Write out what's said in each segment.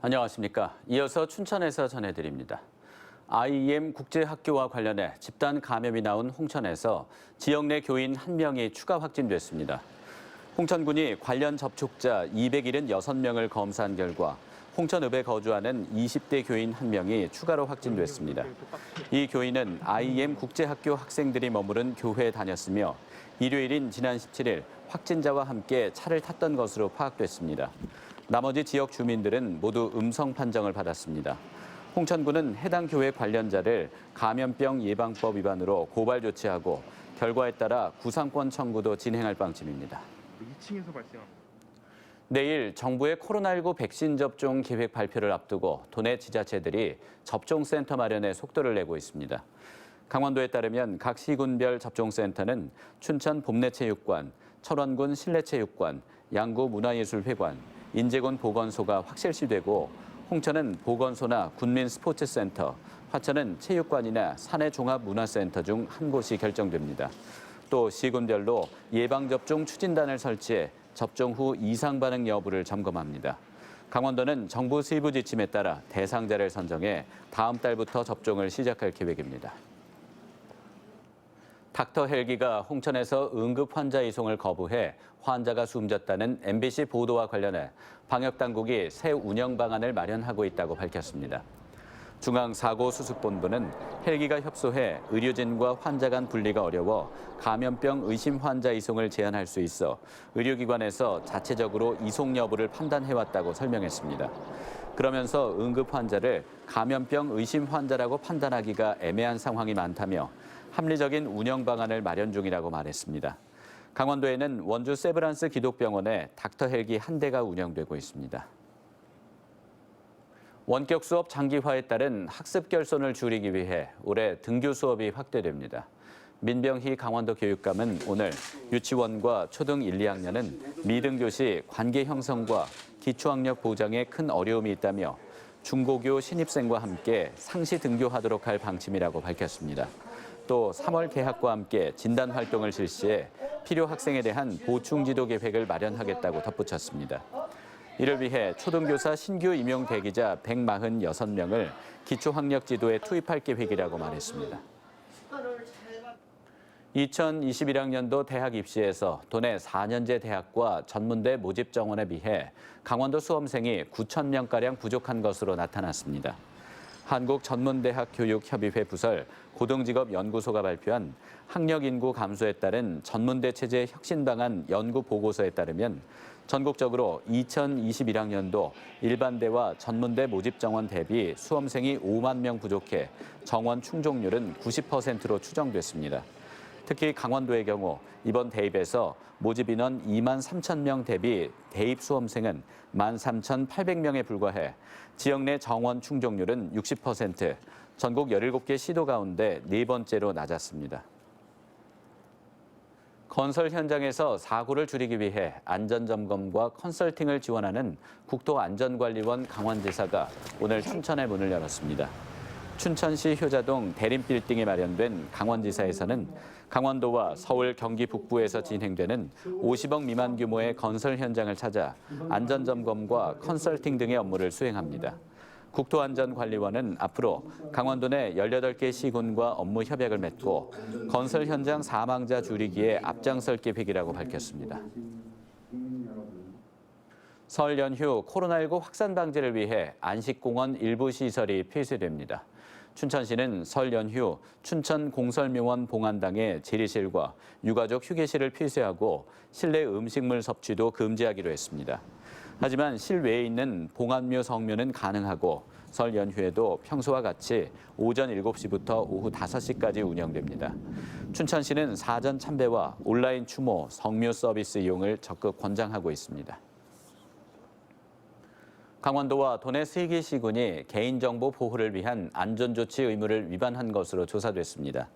안녕하십니까. 이어서 춘천에서 전해드립니다. IEM 국제학교와 관련해 집단 감염이 나온 홍천에서 지역 내 교인 1명이 추가 확진됐습니다. 홍천군이 관련 접촉자 276명을 검사한 결과 홍천읍에 거주하는 20대 교인 1명이 추가로 확진됐습니다. 이 교인은 IEM 국제학교 학생들이 머무른 교회에 다녔으며 일요일인 지난 17일 확진자와 함께 차를 탔던 것으로 파악됐습니다. 나머지 지역 주민들은 모두 음성 판정을 받았습니다. 홍천군은 해당 교회 관련자를 감염병 예방법 위반으로 고발 조치하고 결과에 따라 구상권 청구도 진행할 방침입니다. 2층에서 발생합니다. 내일 정부의 코로나19 백신 접종 계획 발표를 앞두고 도내 지자체들이 접종센터 마련에 속도를 내고 있습니다. 강원도에 따르면 각 시군별 접종센터는 춘천 봄내체육관, 철원군 실내체육관, 양구 문화예술회관, 인제군 보건소가 확실시되고 홍천은 보건소나 군민 스포츠센터, 화천은 체육관이나 사내종합문화센터 중 한 곳이 결정됩니다. 또 시군별로 예방접종 추진단을 설치해 접종 후 이상 반응 여부를 점검합니다. 강원도는 정부 세부 지침에 따라 대상자를 선정해 다음 달부터 접종을 시작할 계획입니다. 닥터 헬기가 홍천에서 응급 환자 이송을 거부해 환자가 숨졌다는 MBC 보도와 관련해 방역당국이 새 운영 방안을 마련하고 있다고 밝혔습니다. 중앙사고수습본부는 헬기가 협소해 의료진과 환자 간 분리가 어려워 감염병 의심 환자 이송을 제한할 수 있어 의료기관에서 자체적으로 이송 여부를 판단해왔다고 설명했습니다. 그러면서 응급 환자를 감염병 의심 환자라고 판단하기가 애매한 상황이 많다며 합리적인 운영 방안을 마련 중이라고 말했습니다. 강원도에는 원주 세브란스 기독병원에 닥터 헬기 1대가 운영되고 있습니다. 원격 수업 장기화에 따른 학습 결손을 줄이기 위해 올해 등교 수업이 확대됩니다. 민병희 강원도 교육감은 오늘 유치원과 초등 1, 2학년은 미등교 시 관계 형성과 기초학력 보장에 큰 어려움이 있다며 중고교 신입생과 함께 상시 등교하도록 할 방침이라고 밝혔습니다. 또 3월 개학과 함께 진단 활동을 실시해 필요 학생에 대한 보충 지도 계획을 마련하겠다고 덧붙였습니다. 이를 위해 초등교사 신규 임용 대기자 146명을 기초학력 지도에 투입할 계획이라고 말했습니다. 2021학년도 대학 입시에서 도내 4년제 대학과 전문대 모집 정원에 비해 강원도 수험생이 9,000명가량 부족한 것으로 나타났습니다. 한국전문대학교육협의회 부설 고등직업연구소가 발표한 학력 인구 감소에 따른 전문대 체제 혁신 방안 연구 보고서에 따르면 전국적으로 2021학년도 일반대와 전문대 모집 정원 대비 수험생이 5만 명 부족해 정원 충족률은 90%로 추정됐습니다. 특히 강원도의 경우 이번 대입에서 모집 인원 2만 3천 명 대비 대입 수험생은 13,800명에 불과해 지역 내 정원 충족률은 60%, 전국 17개 시도 가운데 네 번째로 낮았습니다. 건설 현장에서 사고를 줄이기 위해 안전점검과 컨설팅을 지원하는 국토안전관리원 강원지사가 오늘 춘천에 문을 열었습니다. 춘천시 효자동 대림빌딩에 마련된 강원지사에서는 강원도와 서울, 경기 북부에서 진행되는 50억 미만 규모의 건설 현장을 찾아 안전점검과 컨설팅 등의 업무를 수행합니다. 국토안전관리원은 앞으로 강원도 내 18개 시군과 업무 협약을 맺고 건설 현장 사망자 줄이기에 앞장설 계획이라고 밝혔습니다. 설 연휴 코로나19 확산 방지를 위해 안식공원 일부 시설이 폐쇄됩니다. 춘천시는 설 연휴 춘천 공설묘원 봉안당의 재래실과 유가족 휴게실을 폐쇄하고 실내 음식물 섭취도 금지하기로 했습니다. 하지만 실외에 있는 봉안묘 성묘는 가능하고 설 연휴에도 평소와 같이 오전 7시부터 오후 5시까지 운영됩니다. 춘천시는 사전 참배와 온라인 추모, 성묘 서비스 이용을 적극 권장하고 있습니다. 강원도와 도내 3개 시군이 개인정보 보호를 위한 안전조치 의무를 위반한 것으로 조사됐습니다.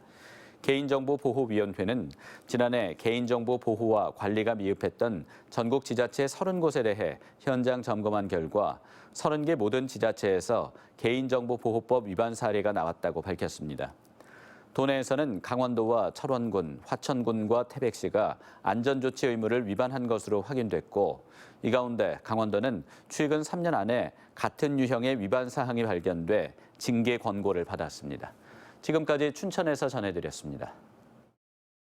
개인정보보호위원회는 지난해 개인정보 보호와 관리가 미흡했던 전국 지자체 30곳에 대해 현장 점검한 결과 30개 모든 지자체에서 개인정보보호법 위반 사례가 나왔다고 밝혔습니다. 도내에서는 강원도와 철원군, 화천군과 태백시가 안전조치 의무를 위반한 것으로 확인됐고, 이 가운데 강원도는 최근 3년 안에 같은 유형의 위반 사항이 발견돼 징계 권고를 받았습니다. 지금까지 춘천에서 전해드렸습니다.